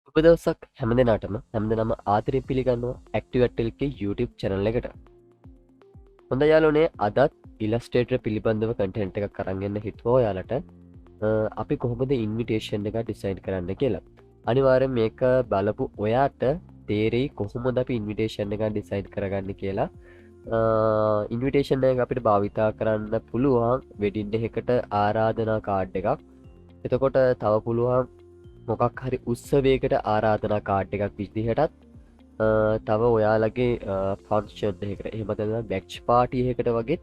සුබ දවසක් හැමදෙනාම ආදරයෙන් පිළිගන්නවා Activeatlk YouTube channel එකට. හොඳ යාළුවනේ අදත් Illustrator පිළිබඳව content එකක් අරන් එන්න හිතුවා ඔයාලට. අපි කොහොමද invitation එක design කරන්න කියලා. අනිවාර්යෙන් මේක බලපු ඔයාට තේරෙයි කොහොමද අපි invitation එක design කරගන්නේ කියලා. ඉන්විටේෂන් එක අපිට භාවිතා කරන්න පුළුවන් වෙඩින් එකකට ආරාධනා කාඩ් එකක්. එතකොට තව පුළුවන් මොකක් හරි උත්සවයකට ආරාධනා කාඩ් එකක් විදිහටත් තව ඔයාලගේ ෆංක්ෂන් එකට එහෙමතන බැක්් පාටියකට වගේ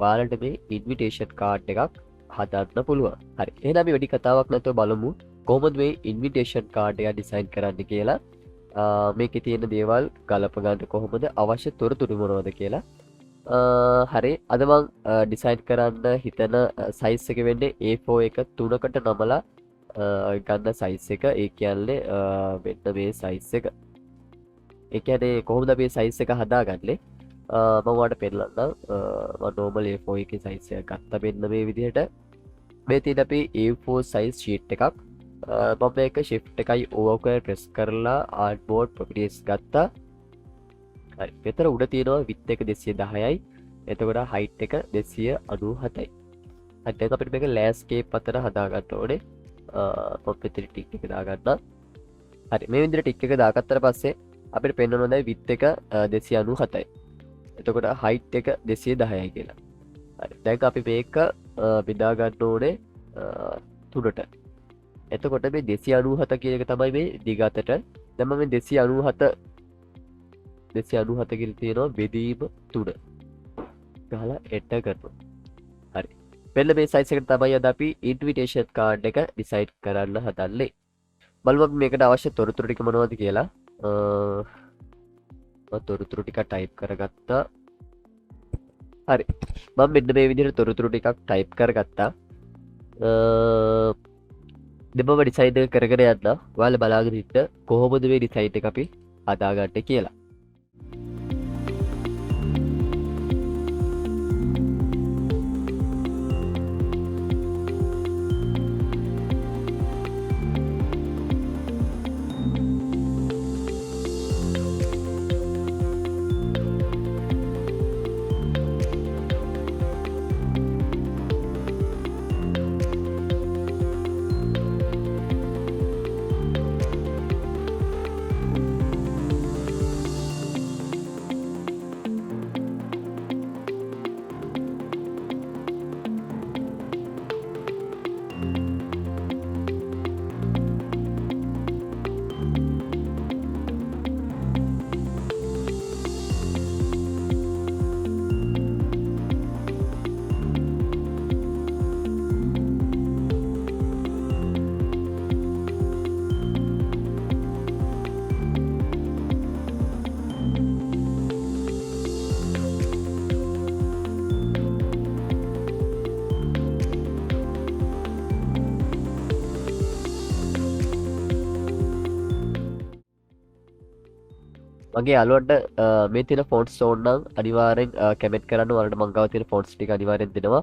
ඔයාලට මේ ඉන්විටේෂන් කාඩ් එකක් හදන්න පුළුවන්. හරි එහෙනම් අපි වැඩි කතාවක් නැතුව බලමු කොහොමද මේ ඉන්විටේෂන් කාඩ් එක ඩිසයින් කරන්න කියලා. මේකේ තියෙන දේවල් ගලපගන්න කොහොමද අවශ්‍ය තොරතුරු මොනවද කියලා. හරි අද මං ඩිසයින් කරන්න හිතන සයිස් එක වෙන්නේ A4 එක 3කට නමලා ගන්න සයිස් එක. ඒ කියන්නේ වෙන්න මේ සයිස් එක. ඒ කියන්නේ කොහොමද මේ සයිස් එක හදාගන්නේ මම ඔයාලට පෙන්නන්නම්. මම normal A4 එකේ සයිස් එක ගත්තා මෙන්න මේ විදිහට. මේ තියෙන අපි A4 size sheet එකක්. මම මේක shift එකයි O එක press කරලා artboard properties ගත්තා. හරි මෙතන උඩ තියෙනවා width එක 210යි. එතකොට height එක 297යි. හරි දැන් අපිට මේක landscape අතර හදාගන්න ඕනේ. මම මෙතන ටික් එක දාගන්නම්. හරි මේ විදිහට ටික් එක දාගත්තට පස්සේ අපිට පෙන්වනවා දැන් width එක 297යි. එතකොට height එක 210යි කියලා. හරි දැන් අපි මේක බෙදා ගන්න ඕනේ තුනට. එතකොට මේ 297 කියන එක තමයි මේ දිග අතට. දැන් මම මේ 297 කියලා තියෙනවා බෙදීම 3 ගහලා enter කරනවා. හරි. මෙන්න මේ size එකට තමයි අද අපි invitation card එක design කරන්න හදන්නේ. බලමු අපි මේකට අවශ්‍ය තොරතුරු ටික මොනවද කියලා. මම තොරතුරු ටික type කරගත්තා. හරි. මම මෙන්න මේ විදිහට තොරතුරු ටිකක් type කරගත්තා. දෙමම ඩිසයින් එක කරගෙන යන්න. ඔයාලා බලාගෙන ඉන්න කොහොමද මේ ඩිසයින් එක අපි හදාගන්නේ කියලා. මගේ යාළුවන්ට මේ තියෙන ෆොන්ට්ස් ඕන නම් අනිවාර්යෙන් කමෙන්ට් කරන්න. ඔයාලට මං ගාව තියෙන ෆොන්ට්ස් ටික අනිවාර්යෙන් දෙනවා.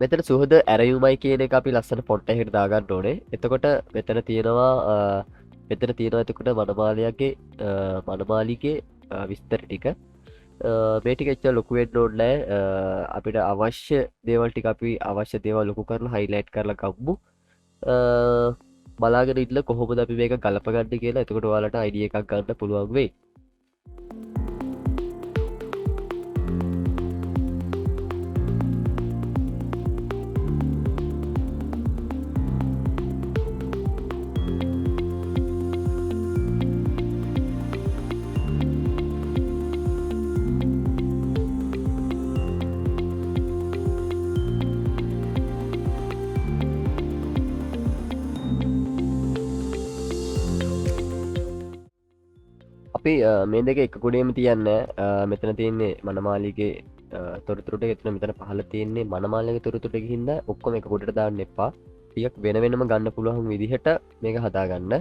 මෙතන සුහද ඇරයුමයි කියන එක අපි ලස්සන ෆොන්ට් එකකට දාගන්න ඕනේ. එතකොට මෙතන තියෙනවා එතකොට මනමාලිගේ විස්තර ටික. මේ ටික එච්චර ලොකු වෙන්න ඕනේ නැහැ. අපිට අවශ්‍ය දේවල් ටික අපි අවශ්‍ය දේවල් ලොකු කරලා highlight කරලා ගමු. බලාගෙන ඉන්න කොහොමද අපි මේක ගලපගන්නේ කියලා. එතකොට ඔයාලට idea එකක් ගන්න පුළුවන් වෙයි. අපි මේ දෙක එක ගොඩේම තියන්න. මෙතන තියෙන්නේ මනමාලිගේ තොරතුරට. එතන මෙතන පහළ තියෙන්නේ මනමාලිගේ තොරතුරට ගිහින්ද ඔක්කොම එක ගොඩට දාන්න එපා. ටිකක් වෙන වෙනම ගන්න පුළුවන් විදිහට මේක හදාගන්න.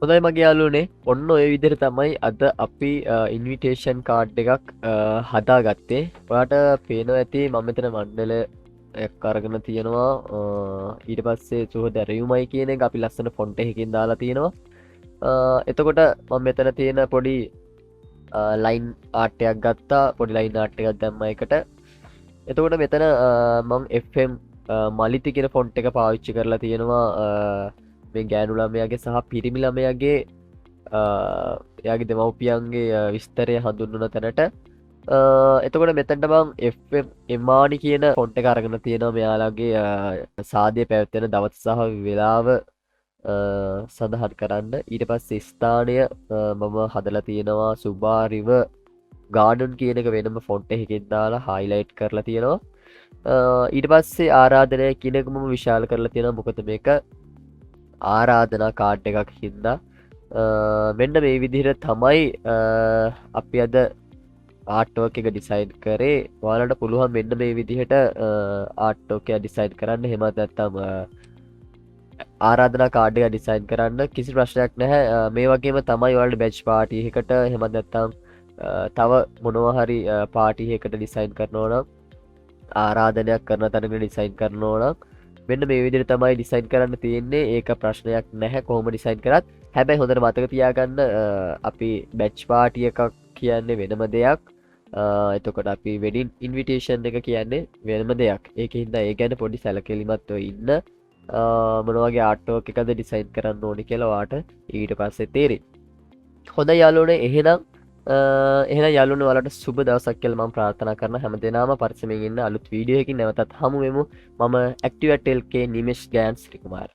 හොඳයි මගේ යාළුවනේ ඔන්න ඔය විදිහට තමයි අද අපි ඉන්විටේෂන් කාඩ් එකක් හදාගත්තේ. ඔයාට පේනවා ඇති මම මෙතන මණ්ඩලයක් අරගෙන තියෙනවා. ඊට පස්සේ සුහදැරයුමයි කියන එක අපි ලස්සන ෆොන්ට් එකකින් දාලා තියෙනවා. එතකොට මම මෙතන තියෙන පොඩි ලයින් ආර්ට් එකක් ගත්තා. පොඩි ලයින් ආර්ට් එකක් දැම්මා එකට. එතකොට මෙතන මම FM මලිති කියන ෆොන්ට් එක පාවිච්චි කරලා තියෙනවා. මේ ගෑනු ළමයාගේ සහ පිරිමි ළමයාගේ එයාගේ දෙමව්පියන්ගේ විස්තරය හඳුන්වන තැනට එතකොට මෙතැන්ට බං FM එමානි කියන ෆොන්ට් එක අරගෙන තියෙනවා මෙයාලාගේ සාදය පැවැත්වෙන දවස් සහ වෙලාව සඳහන් කරන්න. ඊට පස්සේ ස්ථානය මම හදලා තියෙනවා සුභාරිව ගාඩන් කියන එක වෙනම ෆොන්ට් එකකින් දාලා හයිලයිට් කරලා තියෙනවා. ඊට පස්සේ ආරාධනය කියන එක මම විශාල කරලා තියෙනවා. මොකද මේක ආරාධනා කාඩ් එකක් හින්දා මෙන්න මේ විදිහට තමයි අපි අද ආර්ට්වර්ක් එක ඩිසයින් කරේ. ඔයාලට පුළුවන් මෙන්න මේ විදිහට ආර්ට්වර්ක් එක ඩිසයින් කරන්න. එහෙම නැත්නම් ආරාධනා කාඩ් එක ඩිසයින් කරන්න කිසි ප්‍රශ්නයක් නැහැ. මේ වගේම තමයි ඔයාලට බැච් පාටි එකකට එහෙම නැත්නම් තව මොනවා හරි පාටි එකකට ඩිසයින් කරනවා නම් ආරාධනයක් කරන තැනකට ඩිසයින් කරනවා නම් මෙන්න මේ විදිහට තමයි ඩිසයින් කරන්න තියෙන්නේ. ඒක ප්‍රශ්නයක් නැහැ කොහොම ඩිසයින් කරත්. හැබැයි හොඳට මතක තියාගන්න අපි බැච් පාටි එකක් කියන්නේ වෙනම දෙයක්. එතකොට අපි වෙඩින් ඉන්විටේෂන් එක කියන්නේ වෙනම දෙයක්. ඒකින්ද ඒ ගැන පොඩි සැලකිලිමත්ව ඉන්න. මොනවගේ ආර්ට්වර්ක් එකද ඩිසයින් කරන්න ඕනි කියලා ඔයාට ඊට පස්සේ තේරෙයි. හොඳයි යාළුවනේ එහෙනම් යාළුවනේ ඔයාලට සුබ දවසක් කියලා මම ප්‍රාර්ථනා කරනවා. හැමදේනම පරිස්සමෙන් ඉන්න. අලුත් වීඩියෝ එකකින් නැවතත් හමු වෙමු. මම Activeatlk නිමේෂ් ගෑන්ස් ශ්‍රී කුමාර්.